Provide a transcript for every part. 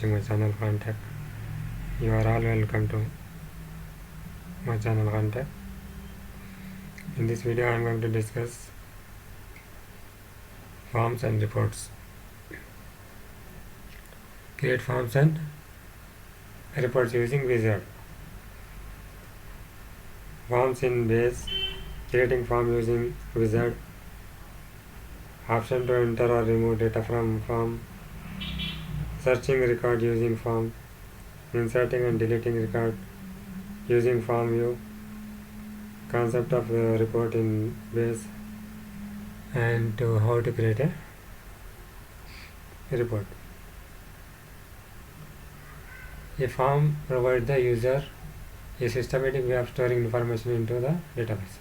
watching my channel KhanTech. You are all welcome to my channel KhanTech. In this video I am going to discuss forms and reports. Create forms and reports using wizard. Forms in base. Creating form using wizard. Option to enter or remove data from form. Searching record using form. Inserting and deleting record using form view. Concept of report in base, and how to create a report. A form provides the user a systematic way of storing information into the database.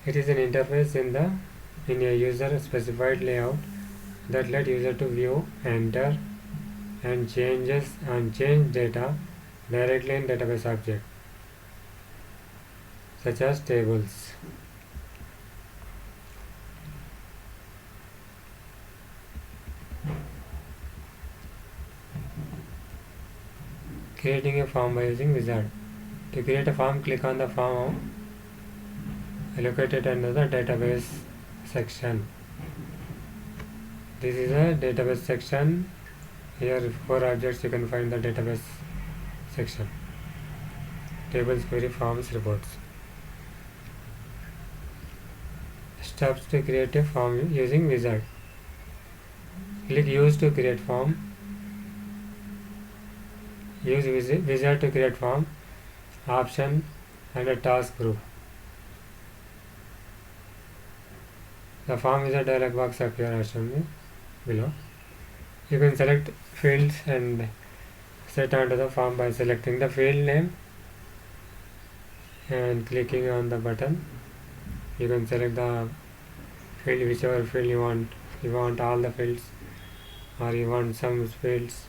It is an interface in a user specified layout that let user to view, enter, and change data directly in database object, such as tables. Creating a form by using wizard. To create a form, click on the form located under the database section. This is a database section. Here 4 objects you can find the database section. Tables, query, forms, reports. Steps to create a form using wizard. Click use to create form. Use wizard to create form. Option and a task group. The form wizard dialog box appears as shown below. You can select fields and set onto the form by selecting the field name and clicking on the button. You can select the field, whichever field you want. You want all the fields or you want some fields.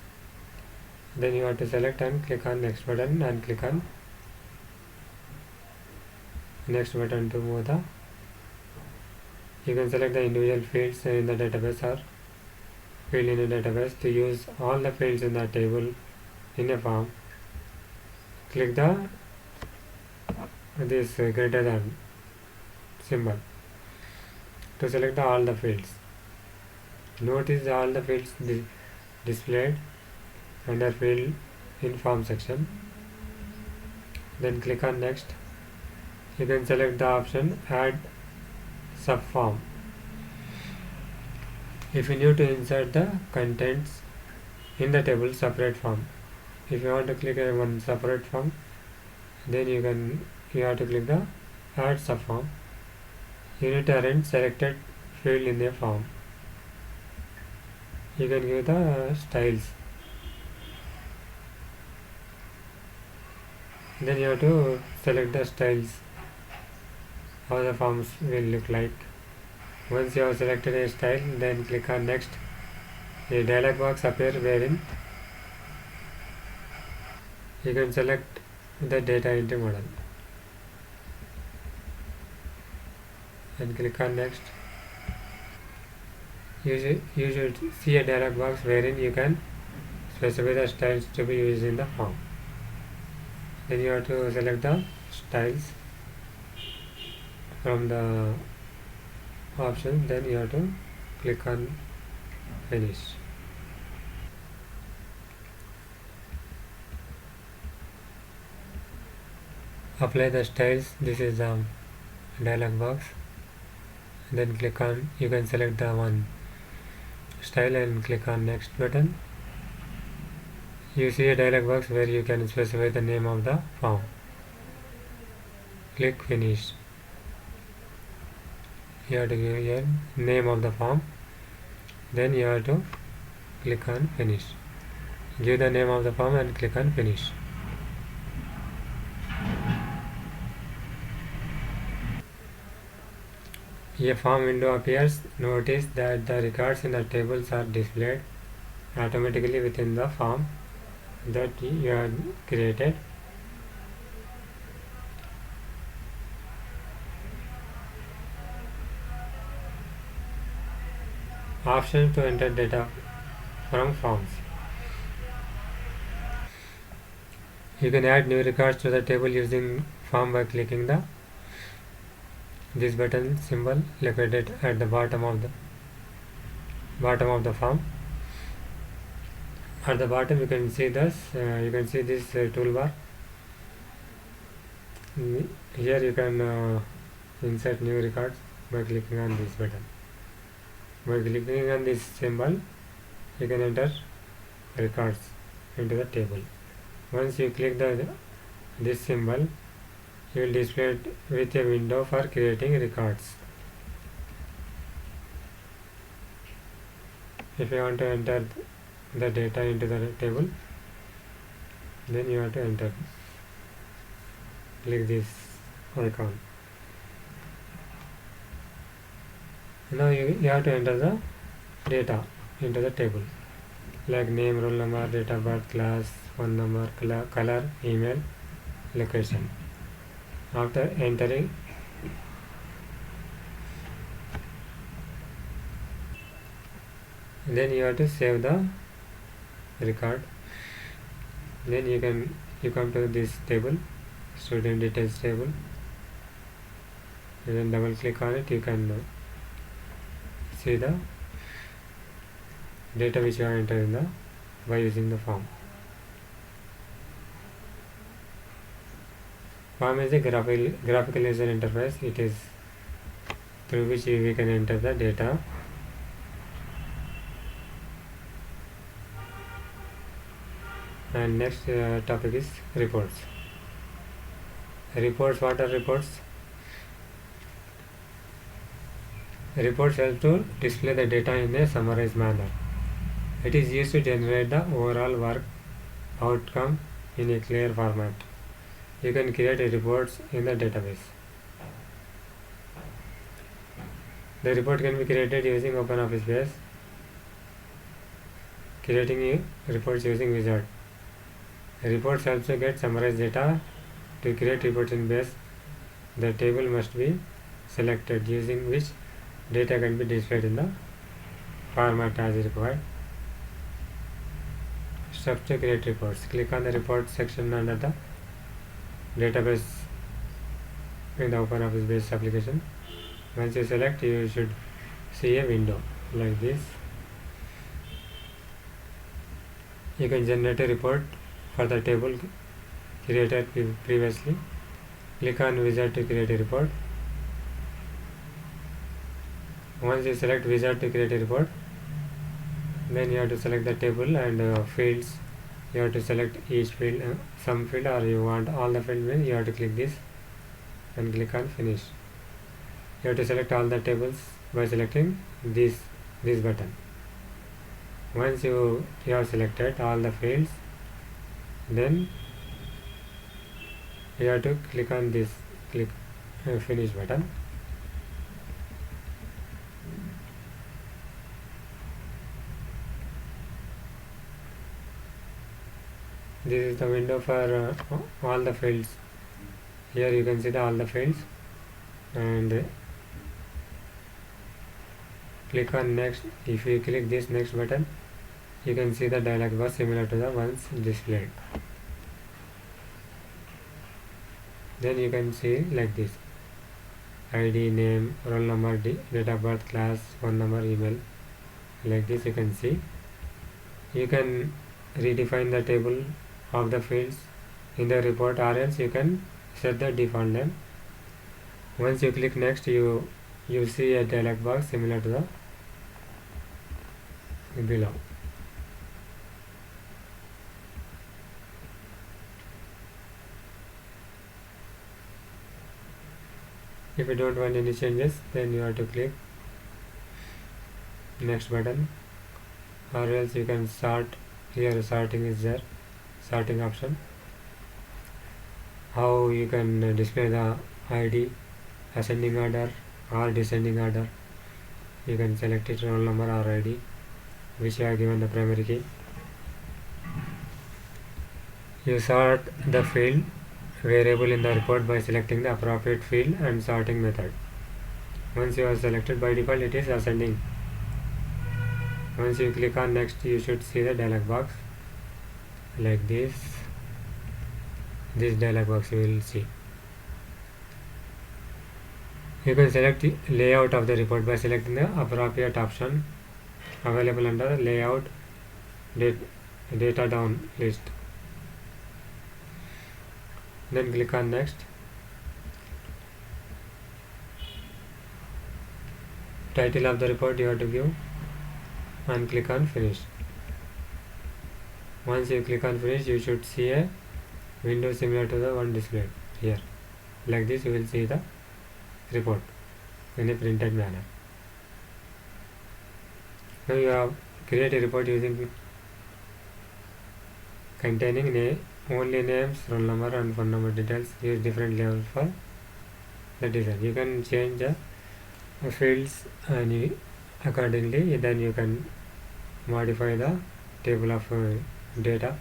Then you have to select and click on next button and click on next button to move the. You can select the individual fields in the database or field in a database. To use all the fields in the table in a form, click this greater than symbol to select all the fields. Notice all the fields displayed under field in form section. Then click on next. You can select the option add subform. If you need to insert the contents in the table separate form. If you want to click on one separate form, then you have to click the add subform. You need to arrange selected field in the form. You can give the styles. Then you have to select the styles, how the forms will look like. Once you have selected a style, then click on next. A dialog box appears wherein you can select the data entry model and click on next. You should see a dialog box wherein you can specify the styles to be used in the form. Then you have to select the styles from the option. Then you have to click on finish. Apply the styles. This is the dialog box. Then click on, you can select the one style and click on next button. You see a dialog box where you can specify the name of the form. Click finish. You have to give your name of the form. Then you have to click on finish. Give the name of the form and click on finish. A form window appears. Notice that the records in the tables are displayed automatically within the form that you have created. Options to enter data from forms. You can add new records to the table using form by clicking this button symbol located at the bottom of the form. At the bottom you can see this toolbar. Here you can insert new records by clicking on this button. By clicking on this symbol you can enter records into the table. Once you click this symbol, you will display it with a window for creating records. If you want to enter the data into the table, then you have to enter. Click this icon. Now you have to enter the data into the table, like name, roll number, date of birth, class, phone number, color, email, location. After entering, then you have to save the record. Then you come to this table, student details table. And then double click on it. You can see the data which you have entered by using the form. Form is a graphical user interface. It is through which we can enter the data. And next topic is reports. Reports. What are reports? Reports help to display the data in a summarized manner. It is used to generate the overall work outcome in a clear format. You can create reports in the database. The report can be created using OpenOffice Base. Creating reports using wizard. Reports help to get summarized data. To create reports in Base, the table must be selected, using which data can be displayed in the format as required. Steps to create reports. Click on the report section under the database in the OpenOffice Base application. Once you select, you should see a window like this. You can generate a report for the table created previously. Click on wizard to create a report. Once you select wizard to create a report, then you have to select the table and fields. You have to select each field, some field, or you want all the fields. Then you have to click this and click on finish. You have to select all the tables by selecting this button. Once you have selected all the fields, then you have to click on this finish button. This is the window for all the fields. Here you can see all the fields, and click on next. If you click this next button, you can see the dialog box similar to the ones displayed. Then you can see like this: ID, name, roll number, date of birth, class, phone number, email. Like this you can see. You can redefine the table of the fields in the report, or else you can set the default name. Once you click next, you see a dialog box similar to the below. If you don't want any changes, then you have to click next button, or else you can sort. Here sorting is there, sorting option. How you can display the ID, ascending order or descending order. You can select it, roll number or ID, which you have given the primary key. You sort the field variable in the report by selecting the appropriate field and sorting method. Once you have selected, by default it is ascending. Once you click on next, you should see the dialog box like this. This dialog box you will see. You can select the layout of the report by selecting the appropriate option available under layout data down list. Then click on next. Title of the report you have to give and click on finish. Once you click on finish, you should see a window similar to the one displayed here. Like this you will see the report in a printed manner. Now you have create a report using containing only names, roll number and phone number details. Use different levels for the design. You can change the fields and accordingly. Then you can modify the table of data.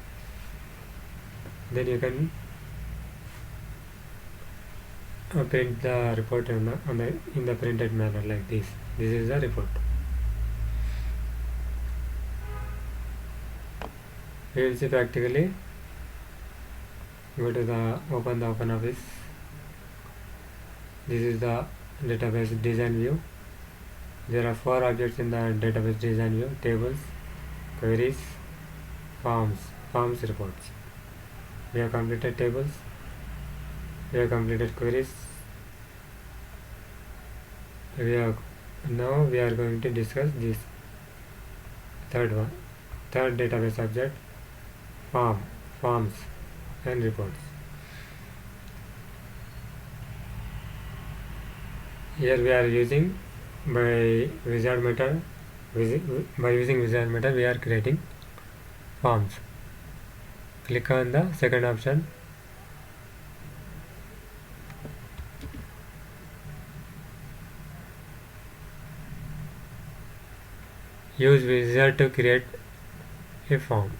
Then you can print the report in the printed manner like this. This is the report. We will see practically. Go to the open office. This is the database design view. There are 4 objects in the database design view: tables, queries, forms, reports. We have completed tables. We have completed queries. Now we are going to discuss this third database object, forms and reports. Here we are using by wizard method. By using wizard method, we are creating forms. Click on the second option. Use wizard to create a form.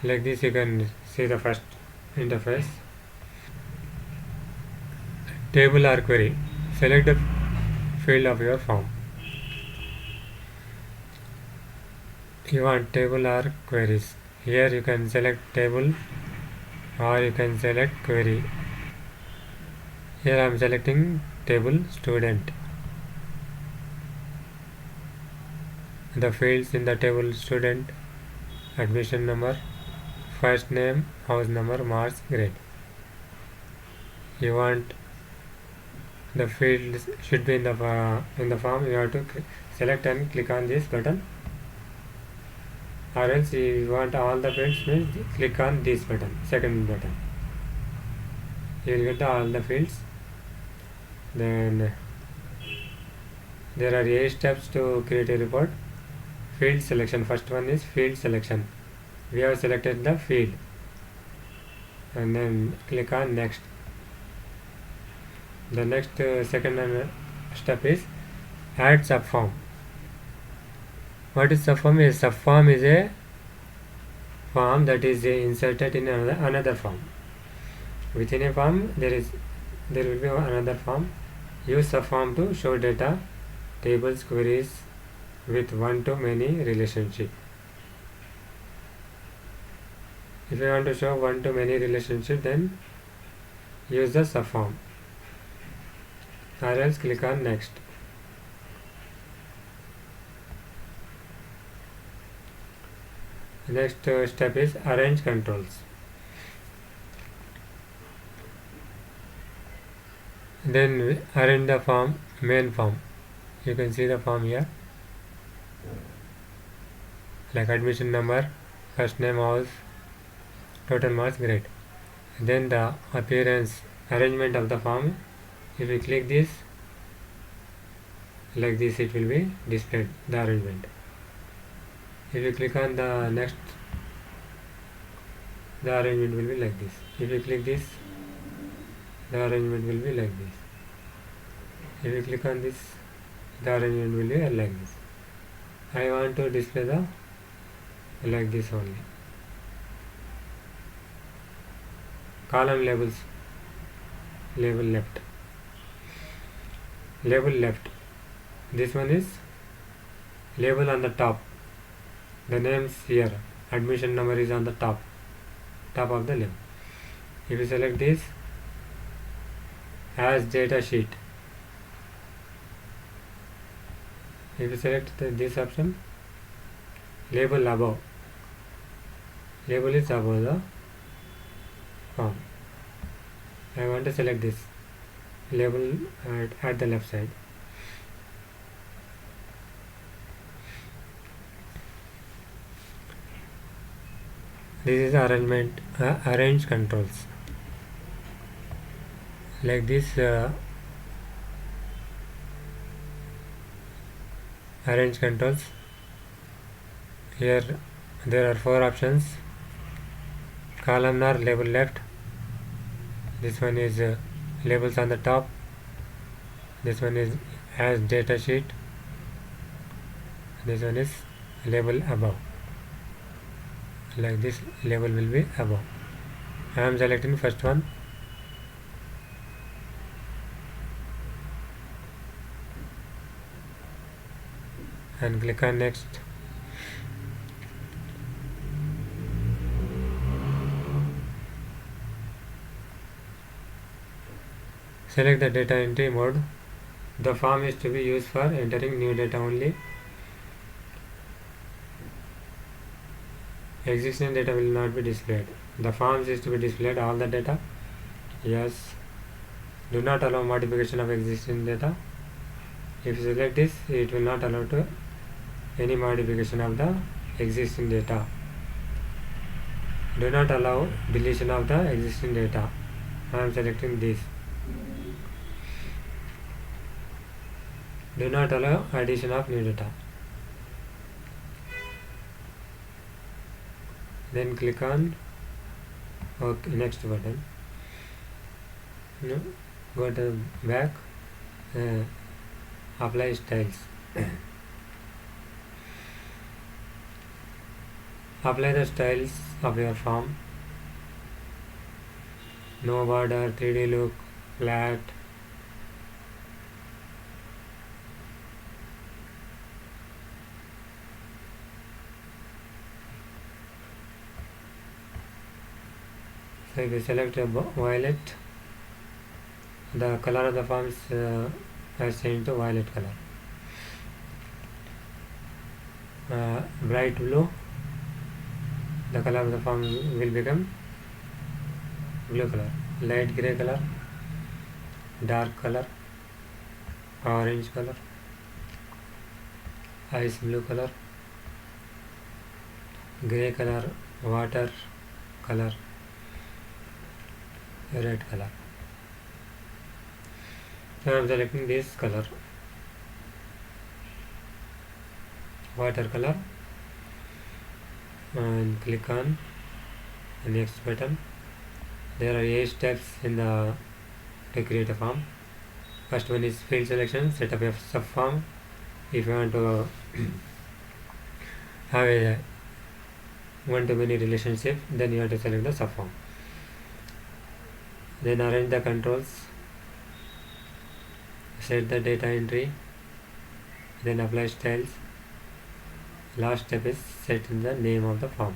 Like this you can see the first interface. Table or query. Select the field of your form. You want table or queries. Here you can select table or you can select query. Here I am selecting table student. The fields in the table student: admission number, first name, house number, marks, grade. You want the fields should be in the form. You have to select and click on this button, or else you want all the fields, means click on this button, second button. You will get all the fields. Then there are 8 steps to create a report. Field selection. First one is field selection. We have selected the field and then click on next. The next second step is add subform. What is subform? A subform is a form that is inserted in another form. Within a form there will be another form. Use subform to show data, tables, queries with one-to-many relationship. If you want to show one-to-many relationship, then use the subform, or else click on next. Next step is arrange controls. Then arrange the form, main form. You can see the form here, like admission number, first name, house, total marks, grade. Then the appearance, arrangement of the form. If you click this, like this, it will be displayed, the arrangement. If you click on the next, the arrangement will be like this. If you click this, the arrangement will be like this. If you click on this, the arrangement will be like this. I want to display the like this only. Column labels, label left, label left. This one is label on the top. The names here, admission number is on the top of the label. If you select this as data sheet, if you select this option, label above, label is above the form. I want to select this label at the left side. This is arrangement, arrange controls. Like this, arrange controls. Here there are 4 options. Columnar label left. This one is labels on the top. This one is as data sheet. This one is label above. Like this, label will be above. I am selecting first one. And click on next. Select the data entry mode. The form is to be used for entering new data only. Existing data will not be displayed. The forms is to be displayed all the data. Yes. Do not allow modification of existing data. If you select this, it will not allow to any modification of the existing data. Do not allow deletion of the existing data. I am selecting this. Do not allow addition of new data. Then click on OK, next button. Go to back, apply styles. Apply the styles of your form. No border, 3D look, flat. So if you select a violet, the color of the form has changed to violet color. Bright blue, the color of the form will become blue color. Light gray color, dark color, orange color, ice blue color, gray color, water color, red color. So I am selecting this color, water color, and click on the next button. There are 8 steps in the to create a form. First one is field selection, set up a subform. If you want to have a one-to-many relationship, then you have to select the subform. Then arrange the controls, set the data entry, then apply styles. Last step is set in the name of the form.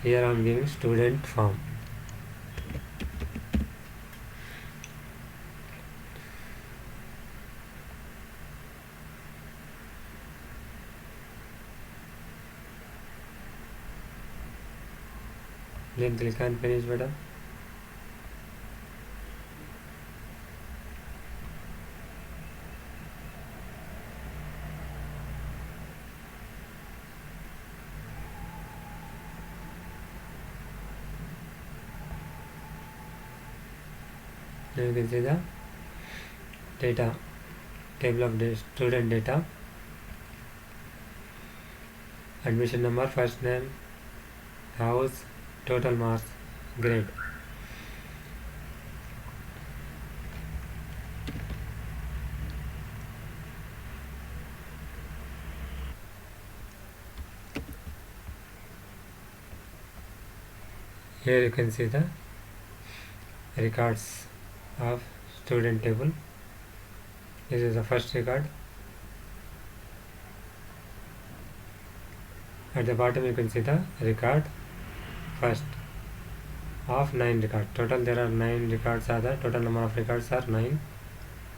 Here I am giving student form. Then click on finish button. Now you can see the data, table of the student data, admission number, first name, house, total marks, grade. Here you can see the records of student table. This is the first record. At the bottom you can see the record first of 9 records. Total there are 9 records are the total number of records are 9.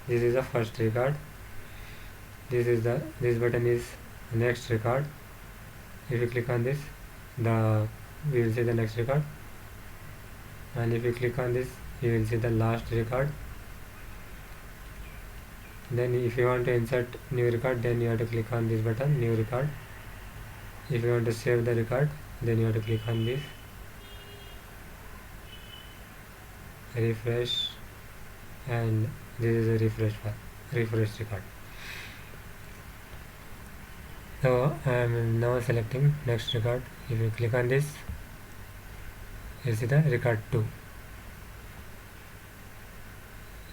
This is the first record. This button is next record. If you click on this, we will see the next record, and if you click on this, you will see the last record. Then if you want to insert new record, then you have to click on this button, new record. If you want to save the record, then you have to click on this, refresh, and this is a refresh record. So I am now selecting next record. If you click on this, you see the record 2.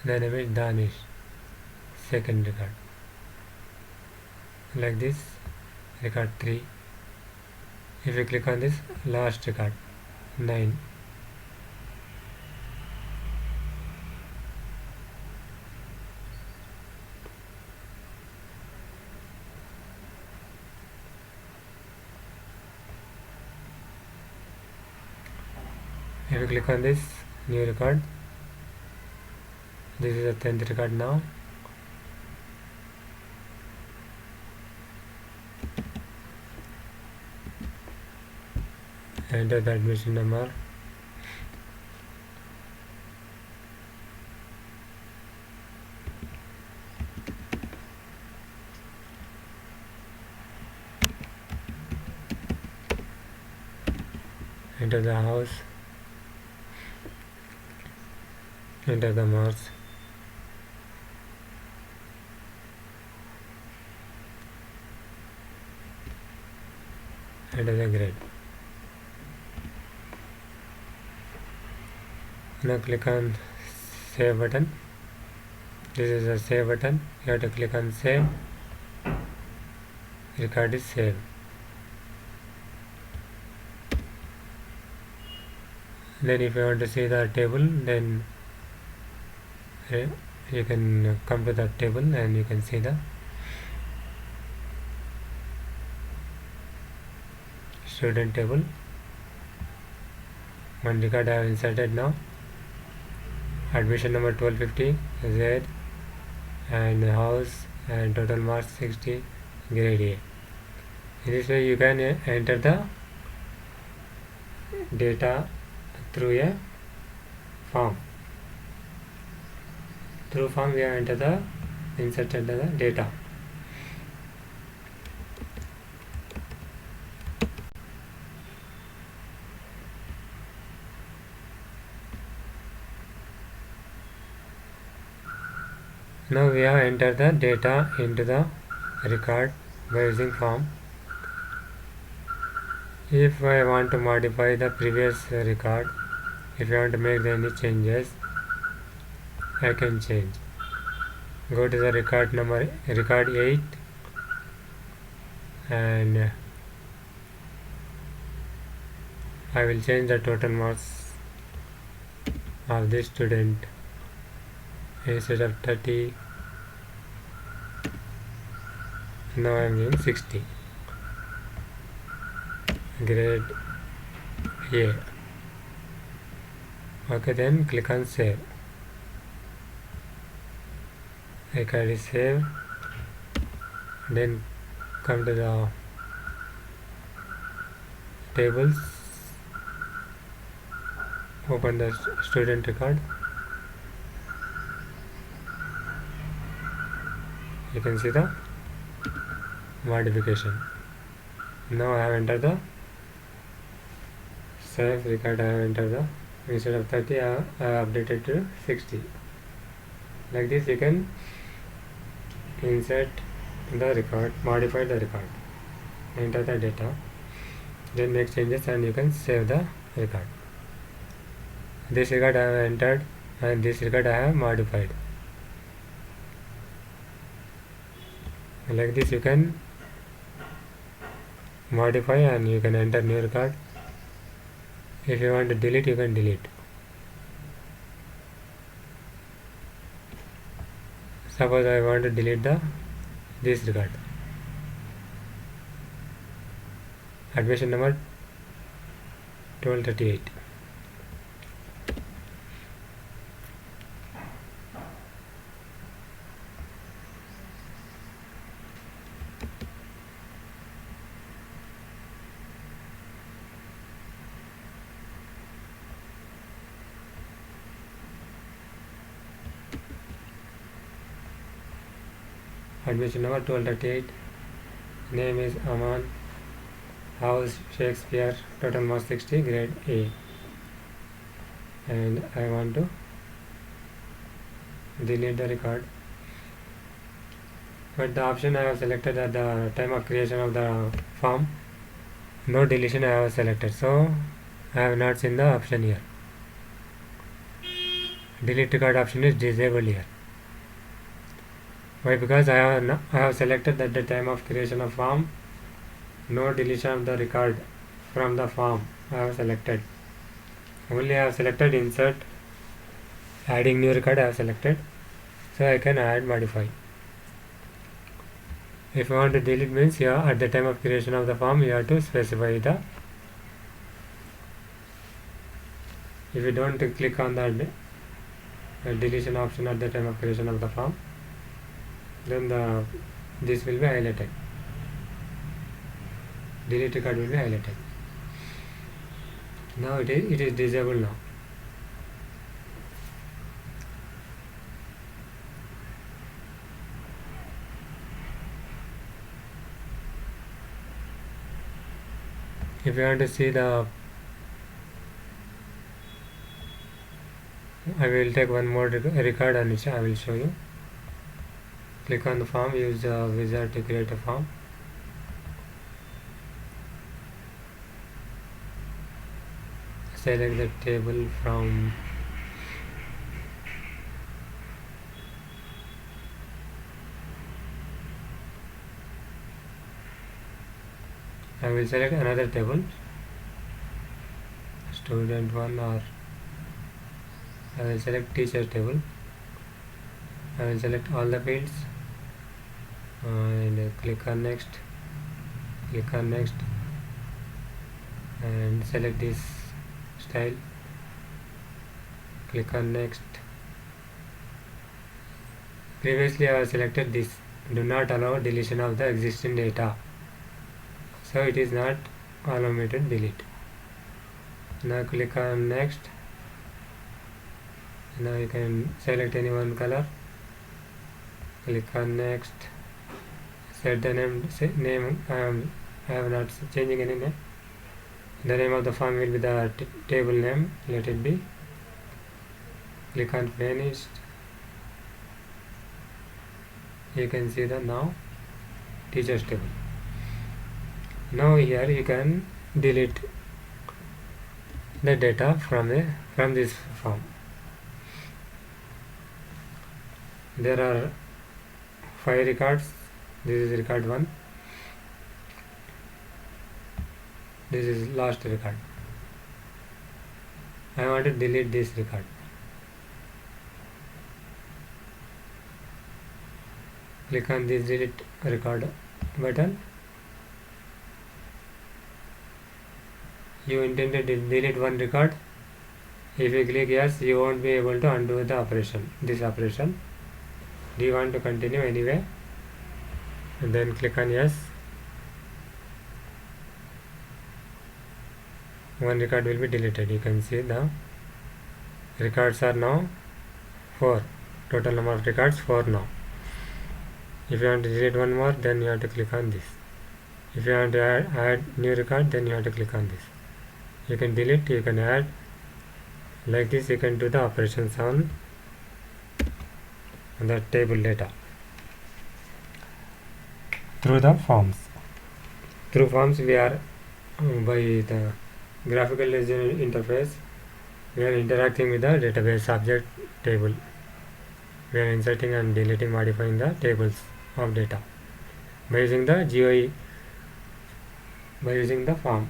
The name is Danish, second record. Like this, record 3. If you click on this, last record 9. If you click on this, new record, this is the 10th record now. Enter the admission number. Enter the house. Enter the marks. Enter the grade. Now click on save button. This is a save button. You have to click on save. Record is saved. Then if you want to see the table, then you can come to the table and you can see the student table. One record I have inserted now. Admission number 1250 Z, and house, and total marks 60, grade A. In this way you can enter the data through a form. Through form we have inserted the data. Now we have entered the data into the record by using form. If I want to modify the previous record, if I want to make any changes, I can change. Go to the record 8, and I will change the total marks of this student. Instead of 30, now I am giving 60. Grade A. Okay, then click on save. Record is saved. Then come to the tables. Open the student record. You can see the modification. Now I have entered the save record. I have entered the, instead of 30 I have updated to 60. Like this you can insert the record, modify the record, enter the data, then make changes, and you can save the record. this record I have entered and this record I have modified. Like this you can modify and you can enter new record. If you want to delete, you can delete. Suppose I want to delete this record. Admission number 1238. Admission number 1238. Name is Aman. House Shakespeare. Total marks 60. Grade A. And I want to delete the record. But the option I have selected at the time of creation of the form, no deletion I have selected. So I have not seen the option here. Delete record option is disabled here. Why? Because I have selected at the time of creation of form, no deletion of the record from the form I have selected. Only I have selected insert, adding new record I have selected. So I can add, modify. If you want to delete means here at the time of creation of the form you have to specify the. If you don't click on the deletion option at the time of creation of the form, then this will be highlighted. Delete record will be highlighted. Now it is disabled now. If you want to see the, I will take one more record and I will show you. Click on the form, use the wizard to create a form. Select the table from I will select another table, student 1, or I will select teacher table. I will select all the fields and click on next, and select this style, click on next. Previously I have selected this, do not allow deletion of the existing data, so it is not allow me to delete. Now click on next. Now you can select any one color, click on next, set the name. I have not changing any name. The name of the form will be the table name, let it be. Click on finished. You can see the now teachers table. Now here you can delete the data from this form. There are 5 records. This is record 1. This is last record. I want to delete this record. Click on this delete record button. You intended to delete one record. If you click yes, you won't be able to undo the operation. This operation. Do you want to continue anyway? And then click on yes. One record will be deleted. You can see the records are now 4. Total number of records 4 now. If you want to delete one more, then you have to click on this. If you want to add new record, then you have to click on this. You can delete, you can add. Like this you can do the operations on the table data through the forms. Through forms we are by the graphical user interface We are interacting with the database object table. We are inserting and deleting, modifying the tables of data by using the GUI, by using the form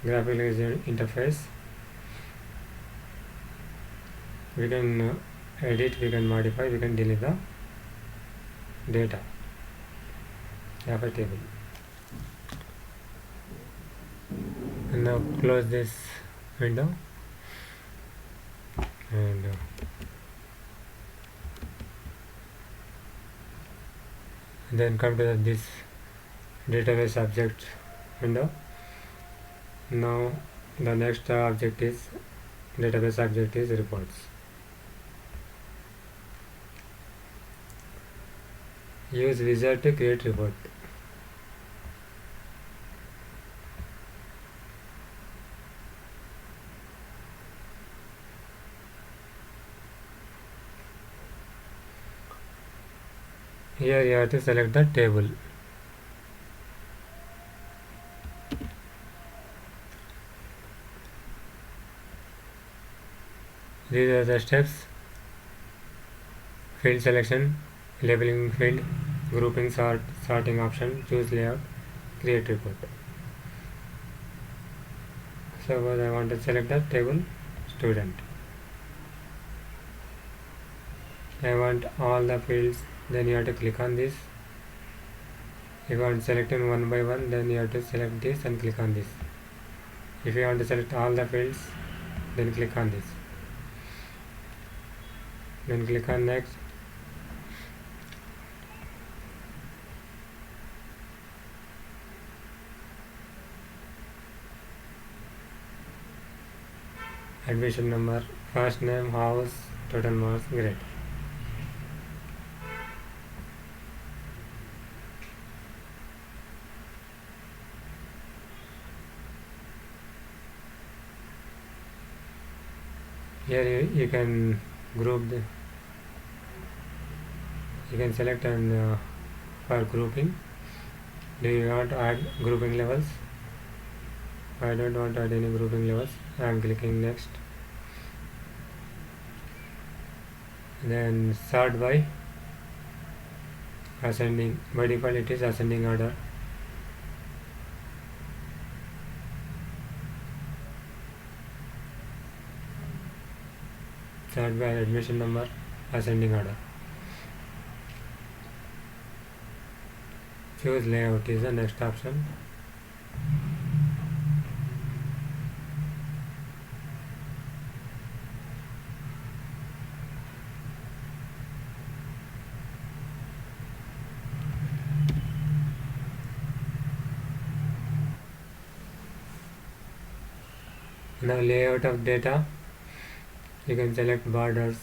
graphical user interface. We can edit, we can modify, we can delete the data of a table. And now close this window and then come to this database object window. Now the next object is database object is reports. Use wizard to create report. Here you have to select the table. These are the steps: field selection, labeling field, grouping, sorting option, choose layout, create report. Suppose I want to select the table student. I want all the fields, then you have to click on this. If you want to select them one by one, then you have to select this and click on this. If you want to select all the fields, then click on this. Then click on next. Admission number, first name, house, total marks, grade. Here you can group the, you can select and for grouping. Do you want to add grouping levels? I don't want to add any grouping levels. I am clicking next. Then sort by ascending. By default it is ascending order. Sort by admission number, ascending order. Choose layout is the next option. Now layout of data, you can select borders.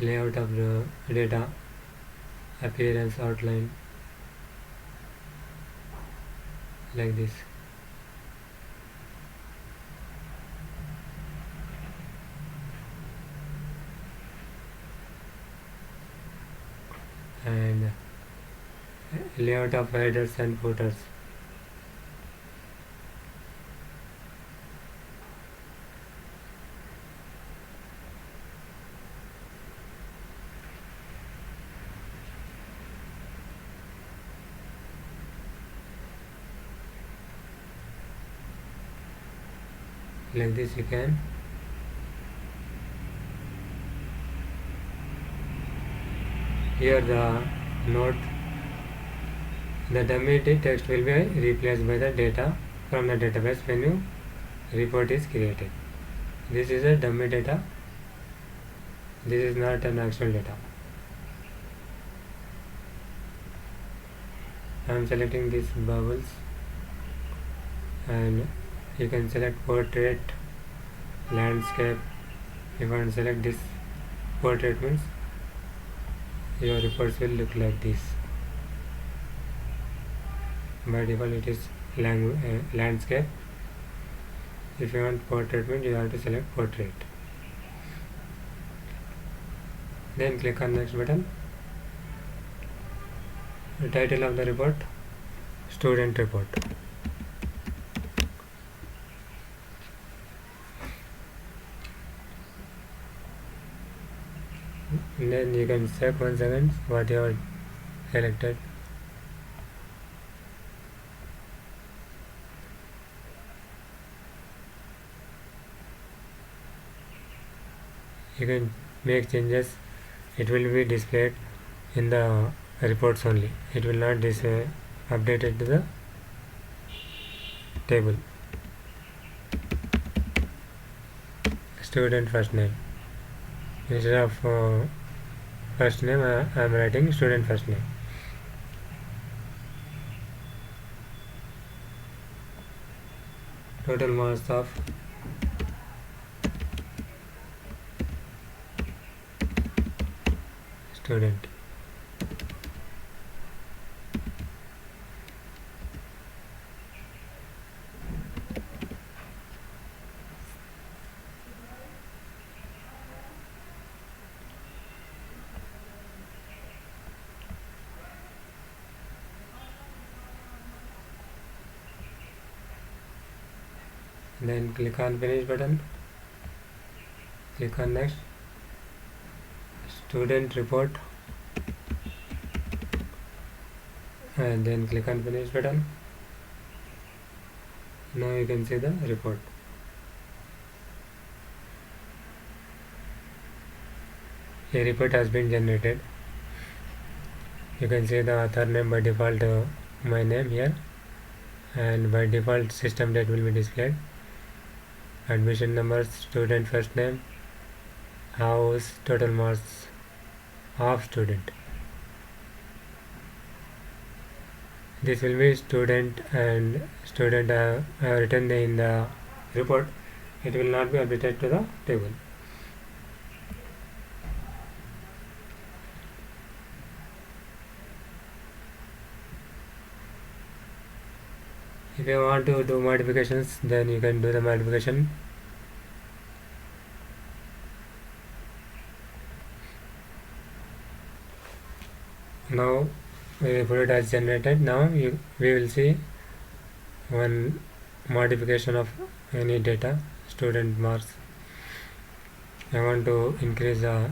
Layout of the data, appearance, outline, like this. And layout of headers and footers. Like this you can. Here the note, the dummy text will be replaced by the data from the database when your report is created. This is a dummy data. This is not an actual data. I am selecting these bubbles, and you can select portrait, landscape. If you want to select this portrait, means your reports will look like this. By default it is landscape. If you want portrait, means you have to select portrait. Then click on next button. The title of the report, student report. And then you can check once again what you have selected. You can make changes. It will be displayed in the reports only. It will not updated to the table. Student first name. Instead of first name, I am writing student first name. Total marks of student. Then click on finish button. Click on next. Student report. And then click on finish button. Now you can see the report. A report has been generated. You can see the author name by default, my name here, and by default system date will be displayed. Admission numbers, student first name, house, total marks of student. This will be student, and student I have written in the report. It will not be updated to the table. If you want to do modifications, then you can do the modification. Now report has generated. Now we will see one modification of any data. Student marks. I want to increase the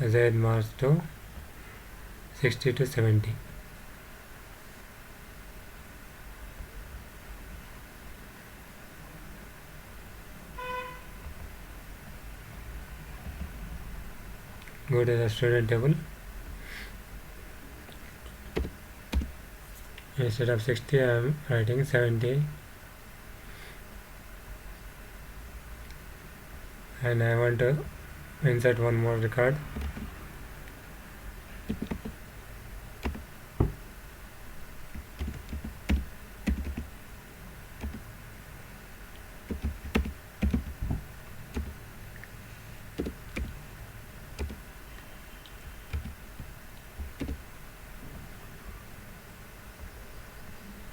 Z marks to 60 to 70. Go to the student table. Instead of 60, I am writing 70, and I want to insert one more record.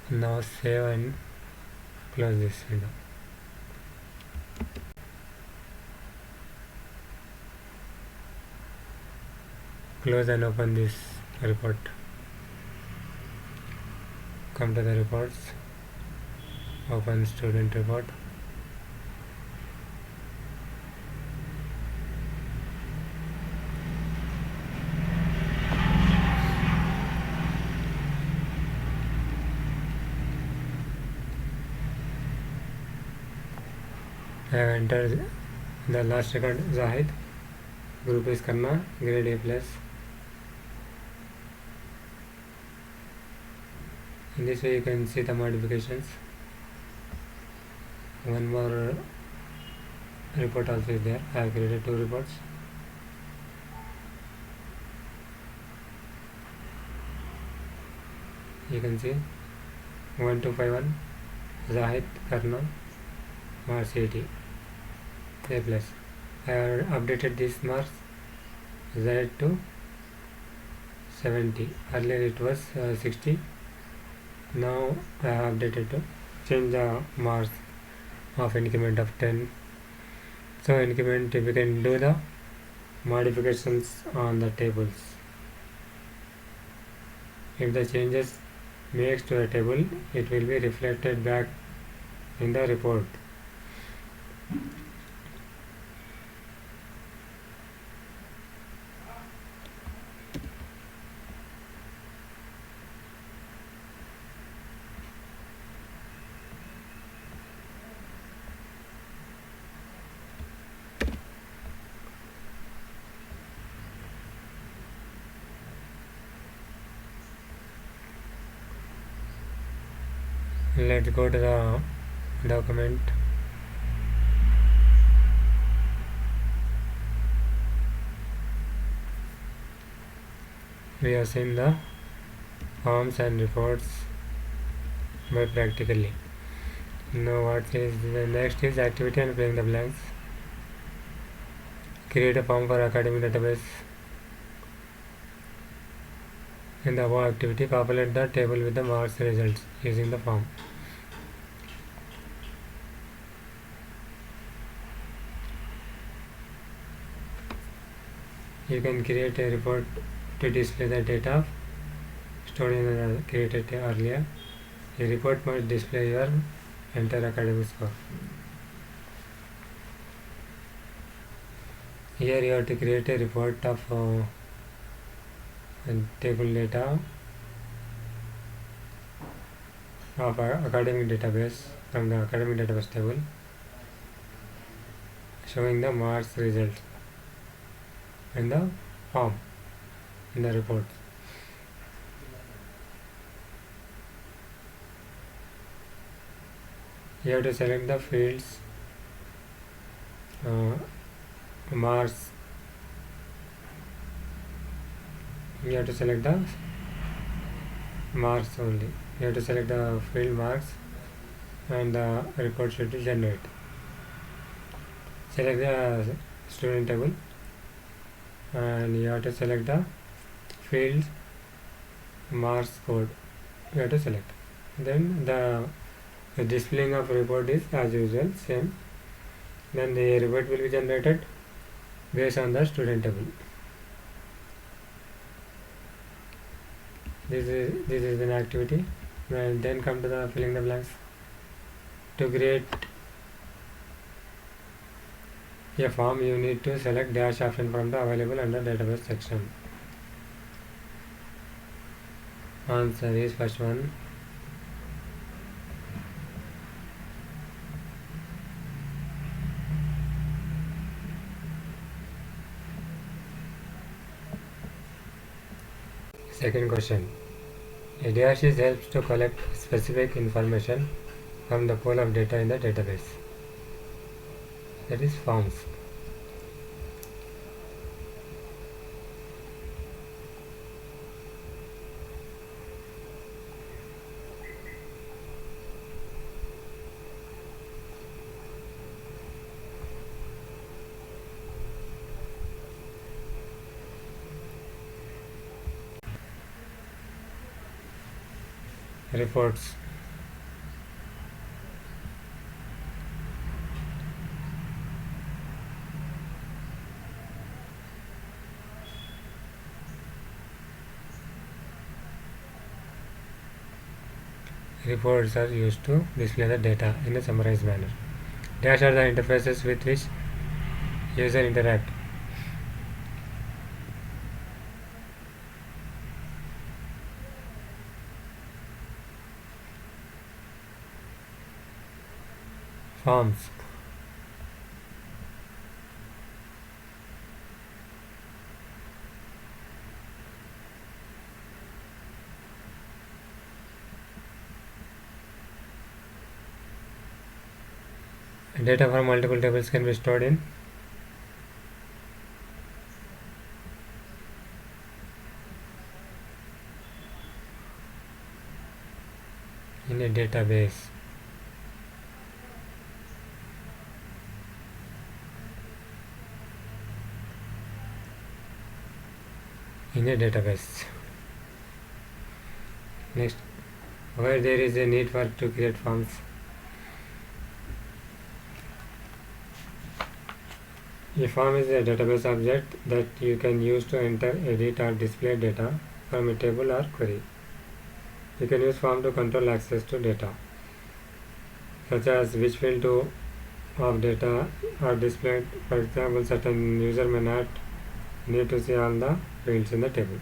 Now save and close this window. Close and open this report. Come to the reports. Open student report. I have entered the last record, Zahid. Group is Karna, grade A+. In this way you can see the modifications. One more report also is there. I have created 2 reports. You can see 1251 Zahid Karna marks 80 A+. I have updated these marks Z to 70. Earlier it was 60. Now I have updated to change the marks of increment of 10. So increment, we can do the modifications on the tables. If the changes makes to a table, it will be reflected back in the report. Let's go to the document. We have seen the forms and reports by practically. Now what is the next is activity and filling the blanks. Create a form for academic database. In the above activity, populate the table with the marks results using the form. You can create a report to display the data stored in the created earlier. A report must display your entire academic score. Here you have to create a report of table data of academic database from the academic database table showing the marks result in the form in the report. You have to select the fields marks. You have to select the marks only. You have to select the field marks and the report should be generated. Select the student table and you have to select the field marks code. You have to select. Then the displaying of report is as usual same. Then the report will be generated based on the student table. This is an activity, and then come to the filling the blanks. To create a form, you need to select dash option from the available under database section. Answer is first one. Second question. A dash is helps to collect specific information from the pool of data in the database. That is forms. Reports. Reports are used to display the data in a summarized manner. Dash are the interfaces with which user interact. Forms. Data from multiple tables can be stored in a database. Next, where there is a need for to create forms. A form is a database object that you can use to enter, edit, or display data from a table or query. You can use form to control access to data, such as which field of data are displayed. For example, certain user may not need to see all the fields in the table.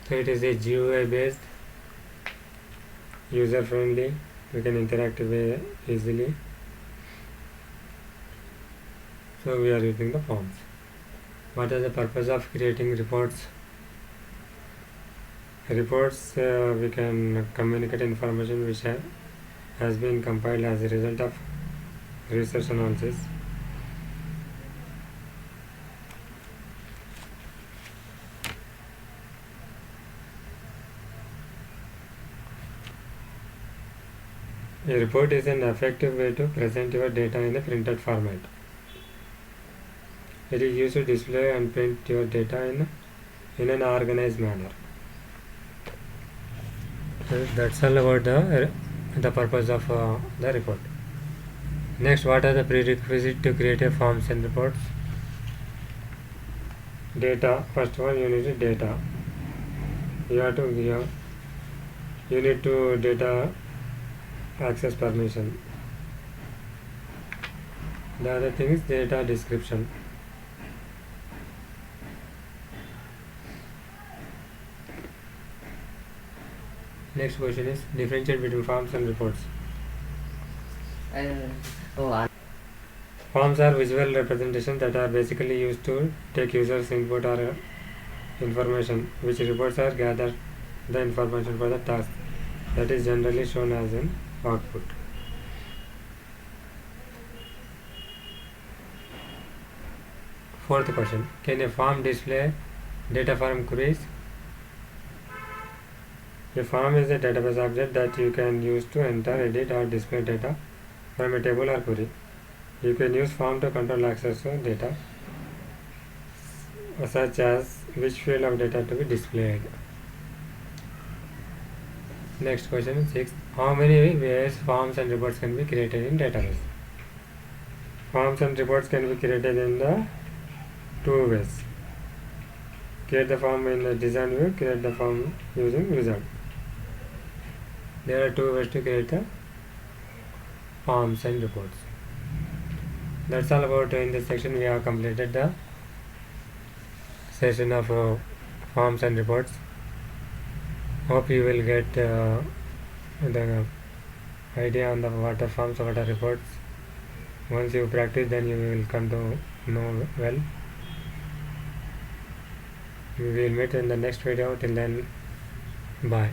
So it is a GUI based, user friendly, we can interact way easily. So we are using the forms. What is the purpose of creating reports? Reports, we can communicate information which has been compiled as a result of research analysis. A report is an effective way to present your data in a printed format. It is used to display and print your data in an organized manner. So that's all about the purpose of the report. Next, what are the prerequisites to create a forms and reports? Data. First one, you need data. You need to data access permission. The other thing is data description. Next question is differentiate between forms and reports. Forms are visual representations that are basically used to take users' input or information, which reports are gather the information for the task that is generally shown as an output. Fourth question, can a form display data from queries? A form is a database object that you can use to enter, edit, or display data from a table or query. You can use form to control access to data, such as which field of data to be displayed. Next question 6. How many ways forms and reports can be created in database? Forms and reports can be created in the two ways. Create the form in the design view, create the form using wizard. There are two ways to create the forms and reports. That's all about in this section. We have completed the session of forms and reports. Hope you will get the idea on the what are forms, what are reports. Once you practice, then you will come to know well. We will meet in the next video. Till then, bye.